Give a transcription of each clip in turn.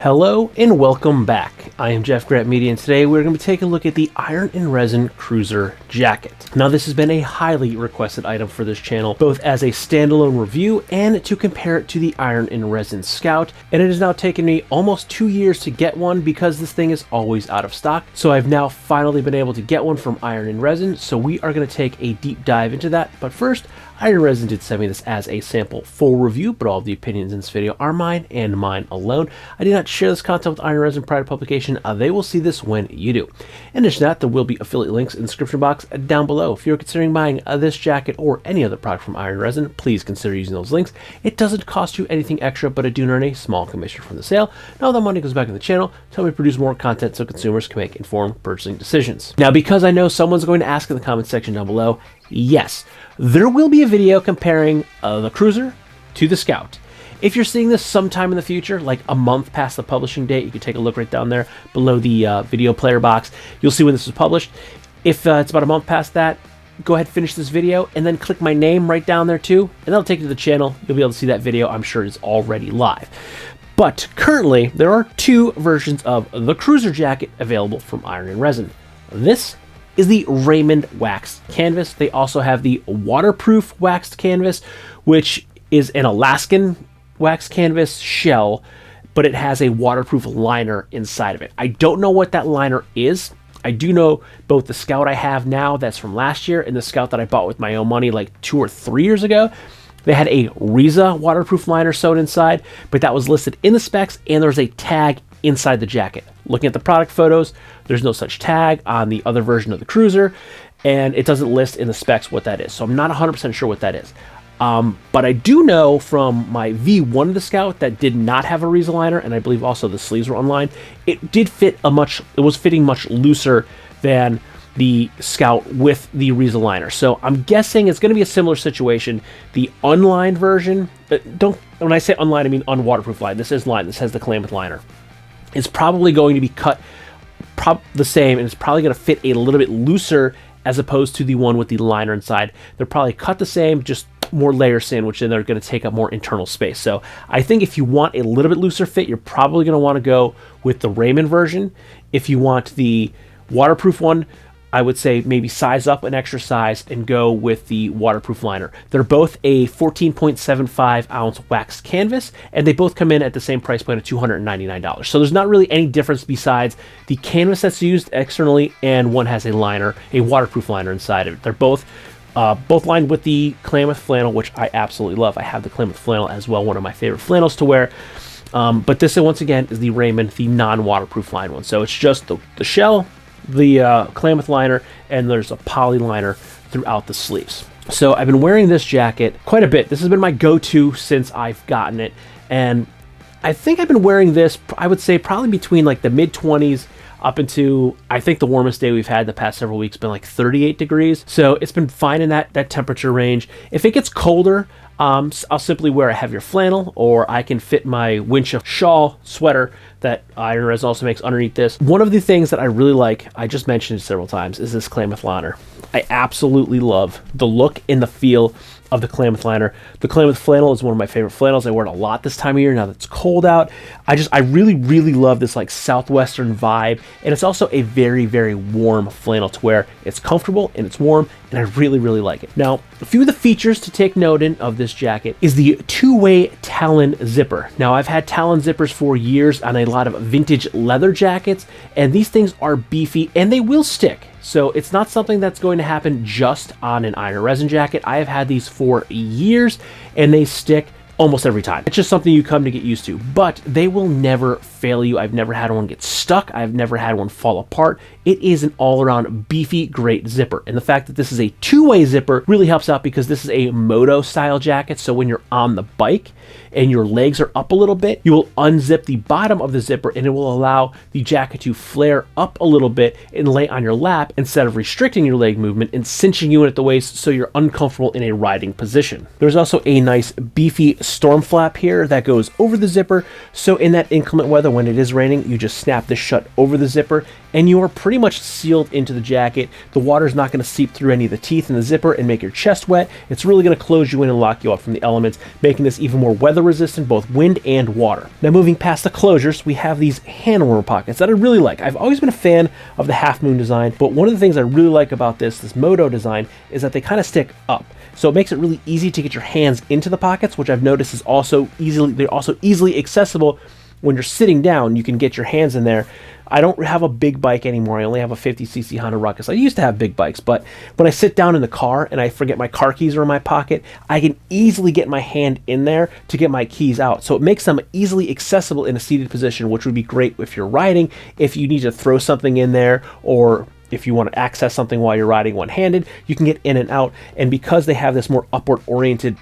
Hello and welcome back. I am jeffgrantMEDIA, and today we're going to be taking a look at the Iron and Resin Cruiser Jacket. Now, this has been a highly requested item for this channel, both as a standalone review and to compare it to the Iron and Resin Scout, and it has now taken me almost 2 years to get one because this thing is always out of stock. So I've now finally been able to get one from Iron and Resin, so we are going to take a deep dive into that. But first, Iron and Resin did send me this as a sample full review, but all of the opinions in this video are mine and mine alone. I did not share this content with Iron and Resin prior to publication. They will see this when you do. In addition to that, there will be affiliate links in the description box down below. If you're considering buying this jacket or any other product from Iron and Resin, please consider using those links. It doesn't cost you anything extra, but I do earn a small commission from the sale. Now that money goes back in the channel to help me produce more content so consumers can make informed purchasing decisions. Now, because I know someone's going to ask in the comment section down below, yes, there will be a video comparing the Cruiser to the Scout. If you're seeing this sometime in the future, like a month past the publishing date, you can take a look right down there below the video player box. You'll see when this was published. If it's about a month past that, go ahead and finish this video and then click my name right down there too, and that'll take you to the channel. You'll be able to see that video. I'm sure it's already live. But currently, there are two versions of the Cruiser Jacket available from Iron and Resin. This is the Raymond waxed canvas. They also have the waterproof waxed canvas, which is an Alaskan waxed canvas shell, but it has a waterproof liner inside of it. I don't know what that liner is. I do know both the Scout I have now that's from last year and the Scout that I bought with my own money like 2 or 3 years ago. They had a Resin waterproof liner sewn inside, but that was listed in the specs, and there's a tag inside the jacket. Looking at the product photos, there's no such tag on the other version of the Cruiser, and it doesn't list in the specs what that is. So I'm not 100% sure what that is. But I do know from my V1 of the Scout that did not have a Resin liner, and I believe also the sleeves were online, it did fit it was fitting much looser than the Scout with the Resin liner. So I'm guessing it's going to be a similar situation. The unlined version, when I say unlined, I mean unwaterproof line. This is lined. This has the Klamath liner. It's probably going to be cut the same, and it's probably going to fit a little bit looser as opposed to the one with the liner inside. They're probably cut the same, just more layers in, which then they're going to take up more internal space. So I think if you want a little bit looser fit, you're probably going to want to go with the Raymond version. If you want the waterproof one, I would say maybe size up an extra size and go with the waterproof liner. They're both a 14.75 ounce waxed canvas, and they both come in at the same price point of $299. So there's not really any difference besides the canvas that's used externally, and one has a liner, a waterproof liner inside of it. They're both lined with the Klamath flannel, which I absolutely love. I have the Klamath flannel as well, one of my favorite flannels to wear. But this, once again, is the Raymond, the non-waterproof line one. So it's just the shell, the Klamath liner, and there's a poly liner throughout the sleeves. So I've been wearing this jacket quite a bit. This has been my go-to since I've gotten it, and I think I've been wearing this, I would say, probably between like the mid-20s up into, I think the warmest day we've had the past several weeks been like 38 degrees. So it's been fine in that temperature range. If it gets colder, I'll simply wear a heavier flannel, or I can fit my windshield shawl sweater that Iron Resin also makes underneath this. One of the things that I really like, I just mentioned it several times, is this Klamath liner. I absolutely love the look and the feel of the Klamath liner. The Klamath flannel is one of my favorite flannels. I wear it a lot this time of year now that it's cold out. I really, really love this like southwestern vibe, and it's also a very, very warm flannel to wear. It's comfortable and it's warm, and I really, really like it. Now, a few of the features to take note in of this jacket is the two-way Talon zipper. Now, I've had Talon zippers for years on a lot of vintage leather jackets, and these things are beefy and they will stick. So it's not something that's going to happen just on an Iron Resin jacket. I have had these for years and they stick almost every time. It's just something you come to get used to, but they will never fail you. I've never had one get stuck. I've never had one fall apart. It is an all-around beefy, great zipper. And the fact that this is a two-way zipper really helps out because this is a Moto style jacket. So when you're on the bike and your legs are up a little bit, you will unzip the bottom of the zipper, and it will allow the jacket to flare up a little bit and lay on your lap instead of restricting your leg movement and cinching you in at the waist so you're uncomfortable in a riding position. There's also a nice beefy storm flap here that goes over the zipper, so in that inclement weather when it is raining, you just snap this shut over the zipper and you are pretty much sealed into the jacket. The water is not going to seep through any of the teeth in the zipper and make your chest wet. It's really going to close you in and lock you up from the elements, making this even more weather resistant, both wind and water. Now moving past the closures, we have these hand warmer pockets that I really like. I've always been a fan of the half moon design, but one of the things I really like about this Moto design is that they kind of stick up. So it makes it really easy to get your hands into the pockets, which I've noticed is they're also easily accessible. When you're sitting down, you can get your hands in there. I don't have a big bike anymore. I only have a 50cc Honda Ruckus. I used to have big bikes, but when I sit down in the car and I forget my car keys are in my pocket, I can easily get my hand in there to get my keys out. So it makes them easily accessible in a seated position, which would be great if you're riding, if you need to throw something in there, or if you want to access something while you're riding one-handed, you can get in and out. And because they have this more upward-oriented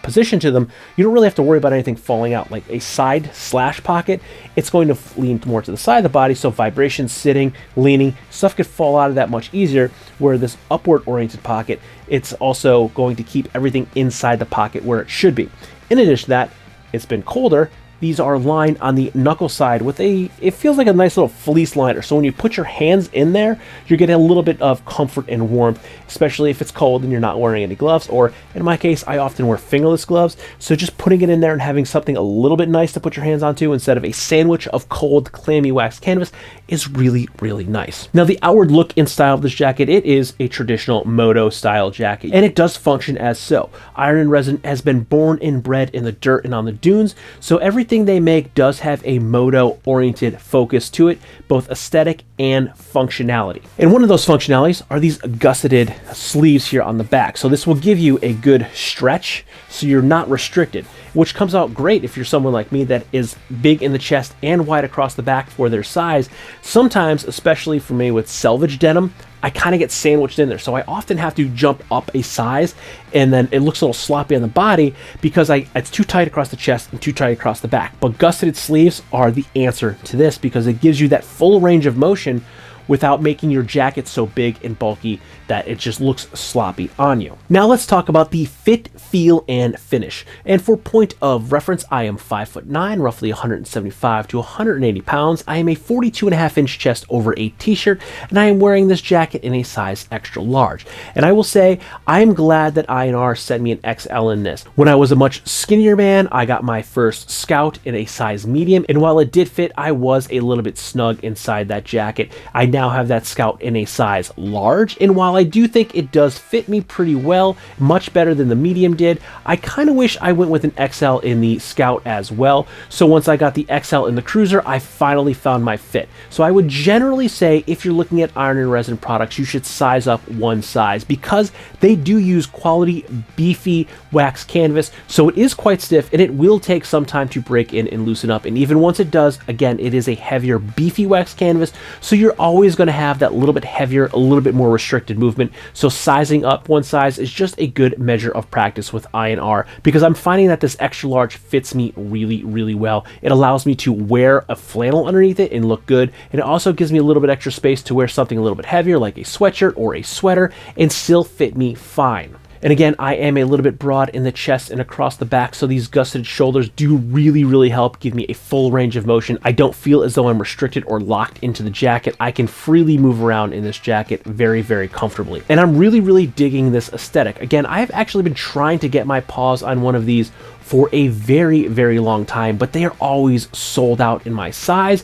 position to them, you don't really have to worry about anything falling out. Like a side slash pocket, it's going to lean more to the side of the body, so vibrations, sitting, leaning, stuff could fall out of that much easier, where this upward-oriented pocket, it's also going to keep everything inside the pocket where it should be. In addition to that, it's been colder. These are lined on the knuckle side with it feels like a nice little fleece liner. So when you put your hands in there, you're getting a little bit of comfort and warmth, especially if it's cold and you're not wearing any gloves, or in my case, I often wear fingerless gloves. So just putting it in there and having something a little bit nice to put your hands onto instead of a sandwich of cold, clammy wax canvas is really, really nice. Now the outward look and style of this jacket, it is a traditional Moto style jacket, and it does function as so. Iron and Resin has been born and bred in the dirt and on the dunes, so everything they make does have a Moto oriented focus to it, both aesthetic and functionality. And one of those functionalities are these gusseted sleeves here on the back. So this will give you a good stretch so you're not restricted, which comes out great if you're someone like me that is big in the chest and wide across the back for their size. Sometimes, especially for me with selvage denim, I kind of get sandwiched in there. So I often have to jump up a size, and then it looks a little sloppy on the body because it's too tight across the chest and too tight across the back. But gusseted sleeves are the answer to this because it gives you that full range of motion without making your jacket so big and bulky that it just looks sloppy on you. Now let's talk about the fit, feel, and finish. And for point of reference, I am 5'9", roughly 175 to 180 pounds. I am a 42.5-inch chest over a t-shirt, and I am wearing this jacket in a size extra large. And I will say, I am glad that I&R sent me an XL in this. When I was a much skinnier man, I got my first Scout in a size medium, and while it did fit, I was a little bit snug inside that jacket. I now have that Scout in a size large, and while I do think it does fit me pretty well, much better than the medium did, I kind of wish I went with an XL in the Scout as well. So once I got the XL in the Cruiser, I finally found my fit. So I would generally say if you're looking at Iron and Resin products, you should size up one size because they do use quality, beefy wax canvas, so it is quite stiff and it will take some time to break in and loosen up. And even once it does, again, it is a heavier, beefy wax canvas, so you're always going to have that little bit heavier, a little bit more restricted movement. So sizing up one size is just a good measure of practice with I&R because I'm finding that this extra large fits me really, really well. It allows me to wear a flannel underneath it and look good, and it also gives me a little bit extra space to wear something a little bit heavier like a sweatshirt or a sweater and still fit me fine. And again, I am a little bit broad in the chest and across the back, so these gusseted shoulders do really, really help give me a full range of motion. I don't feel as though I'm restricted or locked into the jacket. I can freely move around in this jacket very, very comfortably. And I'm really, really digging this aesthetic. Again, I've actually been trying to get my paws on one of these for a very, very long time, but they are always sold out in my size,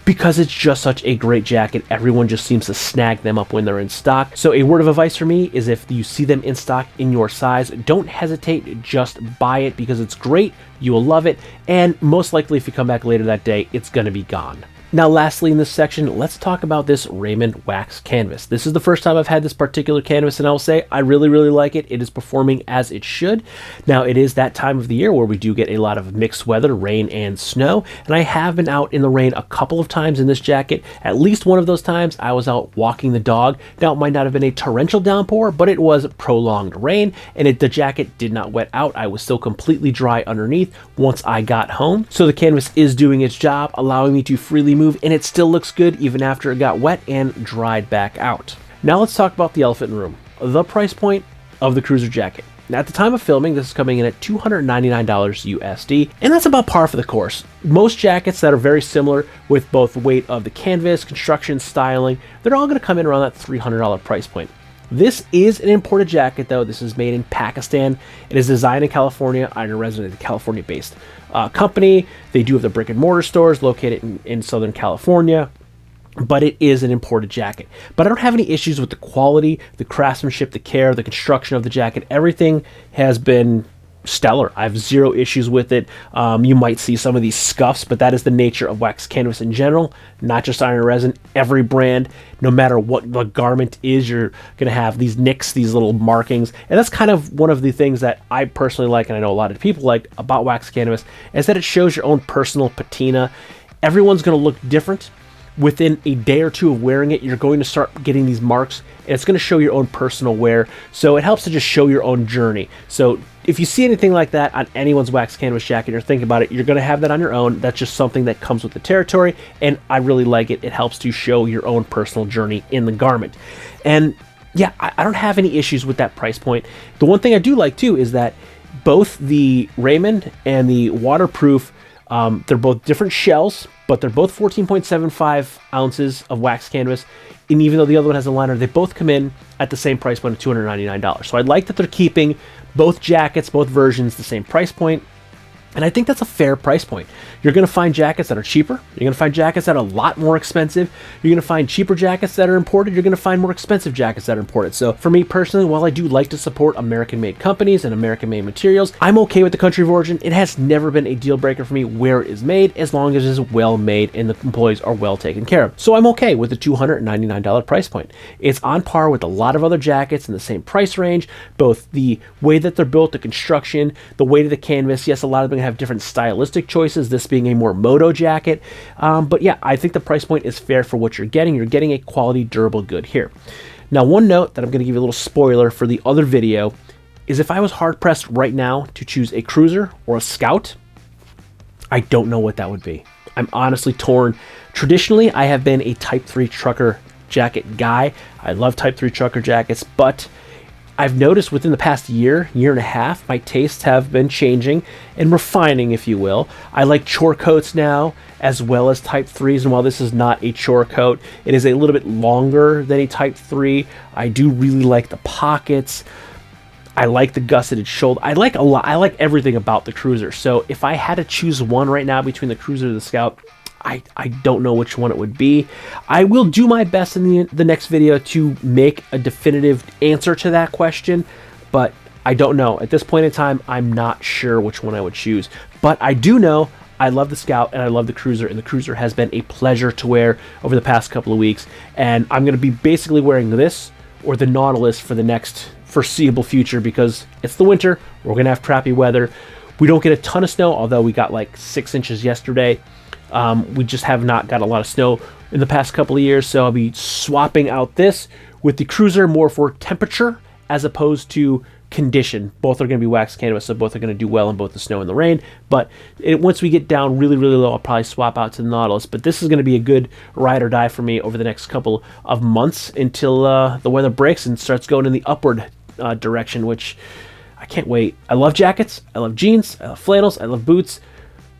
because it's just such a great jacket. Everyone just seems to snag them up when they're in stock. So a word of advice for me is if you see them in stock in your size, don't hesitate, just buy it because it's great, you will love it, and most likely if you come back later that day, it's gonna be gone. Now lastly in this section, let's talk about this Raymond wax canvas. This is the first time I've had this particular canvas, and I'll say I really, really like it. It is performing as it should. Now it is that time of the year where we do get a lot of mixed weather, rain and snow, and I have been out in the rain a couple of times in this jacket. At least one of those times I was out walking the dog. Now it might not have been a torrential downpour, but it was prolonged rain, and the jacket did not wet out. I was still completely dry underneath once I got home. So the canvas is doing its job, allowing me to freely move, and it still looks good even after it got wet and dried back out. Now let's talk about the elephant in the room, the price point of the Cruiser jacket. Now, at the time of filming, this is coming in at $299 USD, and that's about par for the course. Most jackets that are very similar with both weight of the canvas, construction, styling, they're all going to come in around that $300 price point. This is an imported jacket, though. This is made in Pakistan. It is designed in California. Iron and Resin is a California-based company. They do have the brick and mortar stores located in Southern California, but it is an imported jacket. But I don't have any issues with the quality, the craftsmanship, the care, the construction of the jacket. Everything has been stellar. I have zero issues with it. You might see some of these scuffs, but that is the nature of wax canvas in general, not just Iron and Resin. Every brand, no matter what the garment is, you're going to have these nicks, these little markings. And that's kind of one of the things that I personally like, and I know a lot of people like about wax canvas, is that it shows your own personal patina. Everyone's going to look different. Within a day or two of wearing it, you're going to start getting these marks, and it's going to show your own personal wear. So it helps to just show your own journey. So if you see anything like that on anyone's wax canvas jacket, or think about it, you're going to have that on your own. That's just something that comes with the territory, and I really like it. It helps to show your own personal journey in the garment. And yeah, I don't have any issues with that price point. The one thing I do like too is that both the Raymond and the waterproof, they're both different shells, but they're both 14.75 ounces of wax canvas. And even though the other one has a liner, they both come in at the same price point of $299. So I like that they're keeping both jackets, both versions, the same price point. And I think that's a fair price point. You're going to find jackets that are cheaper. You're going to find jackets that are a lot more expensive. You're going to find cheaper jackets that are imported. You're going to find more expensive jackets that are imported. So for me personally, while I do like to support American-made companies and American-made materials, I'm okay with the country of origin. It has never been a deal breaker for me where it is made, as long as it is well made and the employees are well taken care of. So I'm okay with the $299 price point. It's on par with a lot of other jackets in the same price range, both the way that they're built, the construction, the weight of the canvas. Yes, a lot of them have different stylistic choices, this being a more Moto jacket. But yeah, I think the price point is fair for what you're getting. You're getting a quality, durable good here. Now, one note that I'm going to give you a little spoiler for the other video is if I was hard-pressed right now to choose a cruiser or a scout, I don't know what that would be. I'm honestly torn. Traditionally, I have been a Type 3 trucker jacket guy. I love Type 3 trucker jackets, but I've noticed within the past year and a half, my tastes have been changing and refining, if you will. I like chore coats now, as well as Type 3s, and while this is not a chore coat, it is a little bit longer than a Type 3. I do really like the pockets. I like the gusseted shoulder. I like a lot. I like everything about the cruiser. So if I had to choose one right now between the cruiser and the scout, I don't know which one it would be. I will do my best in the next video to make a definitive answer to that question, but I don't know. At this point in time, I'm not sure which one I would choose. But I do know I love the Scout and I love the Cruiser, and the Cruiser has been a pleasure to wear over the past couple of weeks. And I'm going to be basically wearing this or the Nautilus for the next foreseeable future, because it's the winter. We're going to have crappy weather. We don't get a ton of snow, although we got like 6 inches yesterday. We just have not got a lot of snow in the past couple of years, so I'll be swapping out this with the Cruiser more for temperature as opposed to condition. Both are going to be wax canvas, so both are going to do well in both the snow and the rain. But once we get down really, really low, I'll probably swap out to the Nautilus. But this is going to be a good ride or die for me over the next couple of months until the weather breaks and starts going in the upward direction, which I can't wait. I love jackets, I love jeans, I love flannels, I love boots.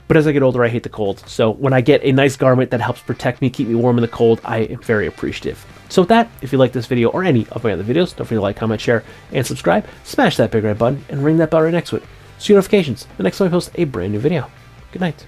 But as I get older, I hate the cold. So when I get a nice garment that helps protect me, keep me warm in the cold, I am very appreciative. So with that, if you like this video or any of my other videos, don't forget to like, comment, share, and subscribe. Smash that big red button and ring that bell right next to it so you get notifications the next time I post a brand new video. Good night.